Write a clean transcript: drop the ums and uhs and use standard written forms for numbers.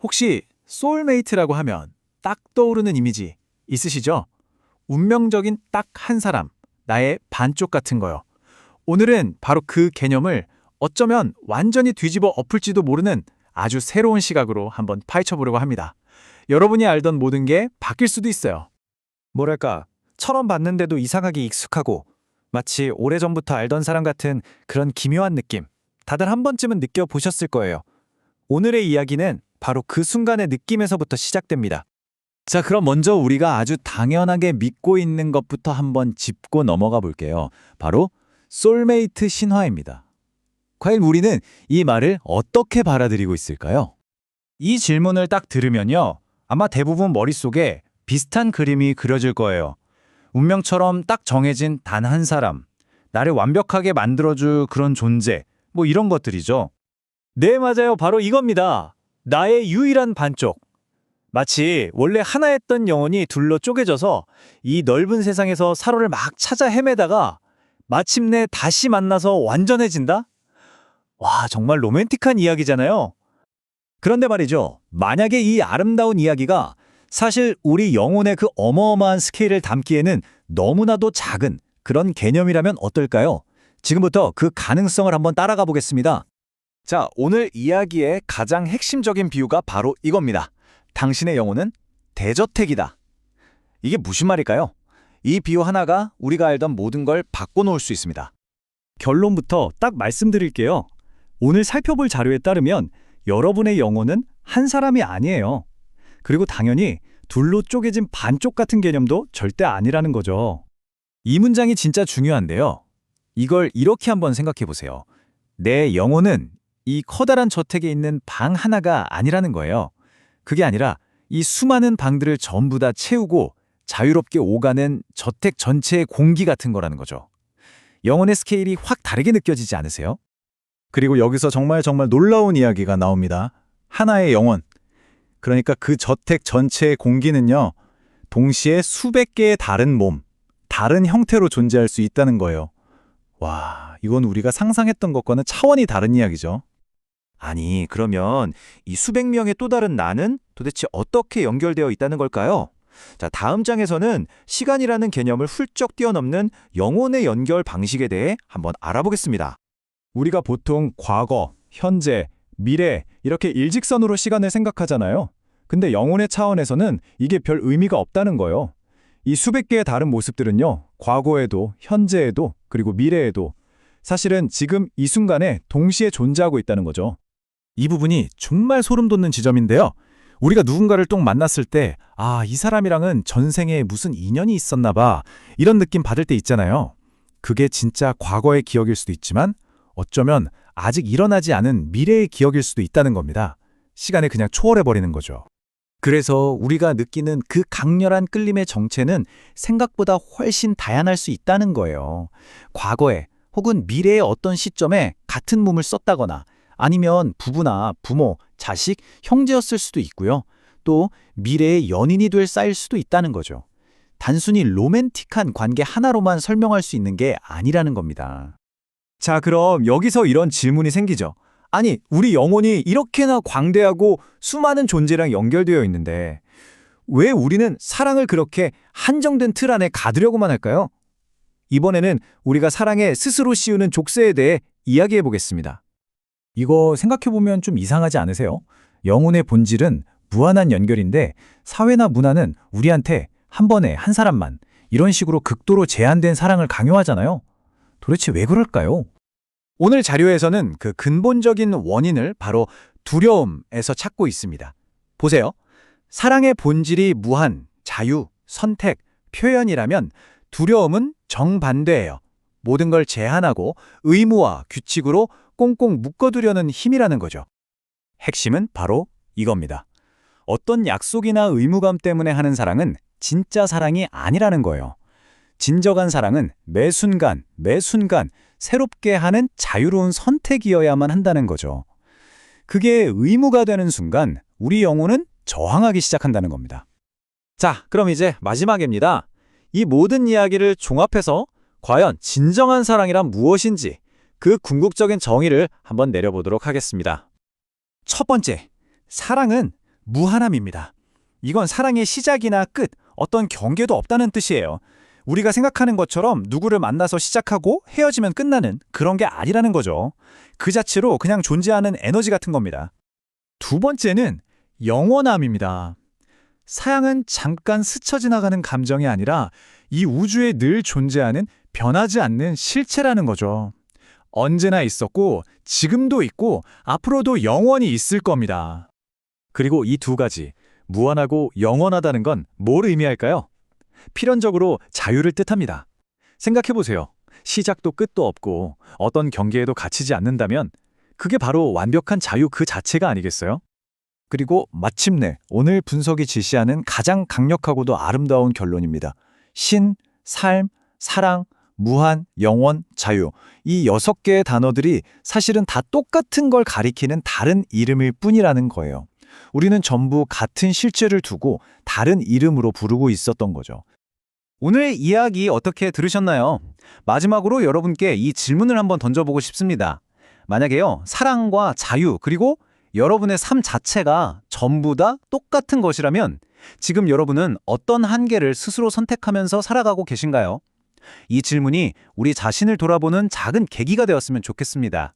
혹시 소울메이트라고 하면 딱 떠오르는 이미지 있으시죠? 운명적인 딱 한 사람, 나의 반쪽 같은 거요. 오늘은 바로 그 개념을 어쩌면 완전히 뒤집어 엎을지도 모르는 아주 새로운 시각으로 한번 파헤쳐 보려고 합니다. 여러분이 알던 모든 게 바뀔 수도 있어요. 뭐랄까, 처음 봤는데도 이상하게 익숙하고 마치 오래전부터 알던 사람 같은 그런 기묘한 느낌. 다들 한 번쯤은 느껴보셨을 거예요. 오늘의 이야기는 바로 그 순간의 느낌에서부터 시작됩니다. 자, 그럼 먼저 우리가 아주 당연하게 믿고 있는 것부터 한번 짚고 넘어가 볼게요. 바로 소울메이트 신화입니다. 과연 우리는 이 말을 어떻게 받아들이고 있을까요? 이 질문을 딱 들으면요, 아마 대부분 머릿속에 비슷한 그림이 그려질 거예요. 운명처럼 딱 정해진 단 한 사람, 나를 완벽하게 만들어줄 그런 존재, 뭐 이런 것들이죠. 네, 맞아요. 바로 이겁니다. 나의 유일한 반쪽. 마치 원래 하나였던 영혼이 둘로 쪼개져서 이 넓은 세상에서 사로를 막 찾아 헤매다가 마침내 다시 만나서 완전해진다? 와, 정말 로맨틱한 이야기잖아요. 그런데 말이죠. 만약에 이 아름다운 이야기가 사실 우리 영혼의 그 어마어마한 스케일을 담기에는 너무나도 작은 그런 개념이라면 어떨까요? 지금부터 그 가능성을 한번 따라가 보겠습니다. 자, 오늘 이야기의 가장 핵심적인 비유가 바로 이겁니다. 당신의 영혼은 대저택이다. 이게 무슨 말일까요? 이 비유 하나가 우리가 알던 모든 걸 바꿔놓을 수 있습니다. 결론부터 딱 말씀드릴게요. 오늘 살펴볼 자료에 따르면 여러분의 영혼은 한 사람이 아니에요. 그리고 당연히 둘로 쪼개진 반쪽 같은 개념도 절대 아니라는 거죠. 이 문장이 진짜 중요한데요. 이걸 이렇게 한번 생각해 보세요. 내 영혼은 이 커다란 저택에 있는 방 하나가 아니라는 거예요. 그게 아니라 이 수많은 방들을 전부 다 채우고 자유롭게 오가는 저택 전체의 공기 같은 거라는 거죠. 영혼의 스케일이 확 다르게 느껴지지 않으세요? 그리고 여기서 정말 놀라운 이야기가 나옵니다. 하나의 영혼. 그러니까 그 저택 전체의 공기는요, 동시에 수백 개의 다른 몸, 다른 형태로 존재할 수 있다는 거예요. 와, 이건 우리가 상상했던 것과는 차원이 다른 이야기죠. 아니, 그러면 이 수백 명의 또 다른 나는 도대체 어떻게 연결되어 있다는 걸까요? 자, 다음 장에서는 시간이라는 개념을 훌쩍 뛰어넘는 영혼의 연결 방식에 대해 한번 알아보겠습니다. 우리가 보통 과거, 현재, 미래 이렇게 일직선으로 시간을 생각하잖아요. 근데 영혼의 차원에서는 이게 별 의미가 없다는 거예요. 이 수백 개의 다른 모습들은요, 과거에도, 현재에도, 그리고 미래에도 사실은 지금 이 순간에 동시에 존재하고 있다는 거죠. 이 부분이 정말 소름 돋는 지점인데요. 우리가 누군가를 또 만났을 때, 아, 이 사람이랑은 전생에 무슨 인연이 있었나 봐. 이런 느낌 받을 때 있잖아요. 그게 진짜 과거의 기억일 수도 있지만 어쩌면 아직 일어나지 않은 미래의 기억일 수도 있다는 겁니다. 시간을 그냥 초월해버리는 거죠. 그래서 우리가 느끼는 그 강렬한 끌림의 정체는 생각보다 훨씬 다양할 수 있다는 거예요. 과거에 혹은 미래의 어떤 시점에 같은 몸을 썼다거나 아니면 부부나 부모, 자식, 형제였을 수도 있고요. 또 미래의 연인이 될 쌀일 수도 있다는 거죠. 단순히 로맨틱한 관계 하나로만 설명할 수 있는 게 아니라는 겁니다. 자, 그럼 여기서 이런 질문이 생기죠. 아니, 우리 영혼이 이렇게나 광대하고 수많은 존재랑 연결되어 있는데 왜 우리는 사랑을 그렇게 한정된 틀 안에 가두려고만 할까요? 이번에는 우리가 사랑에 스스로 씌우는 족쇄에 대해 이야기해 보겠습니다. 이거 생각해보면 좀 이상하지 않으세요? 영혼의 본질은 무한한 연결인데 사회나 문화는 우리한테 한 번에 한 사람만 이런 식으로 극도로 제한된 사랑을 강요하잖아요. 도대체 왜 그럴까요? 오늘 자료에서는 그 근본적인 원인을 바로 두려움에서 찾고 있습니다. 보세요. 사랑의 본질이 무한, 자유, 선택, 표현이라면 두려움은 정반대예요. 모든 걸 제한하고 의무와 규칙으로 꽁꽁 묶어두려는 힘이라는 거죠. 핵심은 바로 이겁니다. 어떤 약속이나 의무감 때문에 하는 사랑은 진짜 사랑이 아니라는 거예요. 진정한 사랑은 매 순간, 매 순간 새롭게 하는 자유로운 선택이어야만 한다는 거죠. 그게 의무가 되는 순간 우리 영혼은 저항하기 시작한다는 겁니다. 자, 그럼 이제 마지막입니다. 이 모든 이야기를 종합해서 과연 진정한 사랑이란 무엇인지 그 궁극적인 정의를 한번 내려보도록 하겠습니다. 첫 번째, 사랑은 무한함입니다. 이건 사랑의 시작이나 끝, 어떤 경계도 없다는 뜻이에요. 우리가 생각하는 것처럼 누구를 만나서 시작하고 헤어지면 끝나는 그런 게 아니라는 거죠. 그 자체로 그냥 존재하는 에너지 같은 겁니다. 두 번째는 영원함입니다. 사랑은 잠깐 스쳐 지나가는 감정이 아니라 이 우주에 늘 존재하는 변하지 않는 실체라는 거죠. 언제나 있었고, 지금도 있고, 앞으로도 영원히 있을 겁니다. 그리고 이 두 가지, 무한하고 영원하다는 건 뭘 의미할까요? 필연적으로 자유를 뜻합니다. 생각해보세요. 시작도 끝도 없고 어떤 경계에도 갇히지 않는다면 그게 바로 완벽한 자유 그 자체가 아니겠어요? 그리고 마침내 오늘 분석이 제시하는 가장 강력하고도 아름다운 결론입니다. 신, 삶, 사랑, 무한, 영원, 자유. 이 6개의 단어들이 사실은 다 똑같은 걸 가리키는 다른 이름일 뿐이라는 거예요. 우리는 전부 같은 실체를 두고 다른 이름으로 부르고 있었던 거죠. 오늘 이야기 어떻게 들으셨나요? 마지막으로 여러분께 이 질문을 한번 던져보고 싶습니다. 만약에요, 사랑과 자유, 그리고 여러분의 삶 자체가 전부 다 똑같은 것이라면 지금 여러분은 어떤 한계를 스스로 선택하면서 살아가고 계신가요? 이 질문이 우리 자신을 돌아보는 작은 계기가 되었으면 좋겠습니다.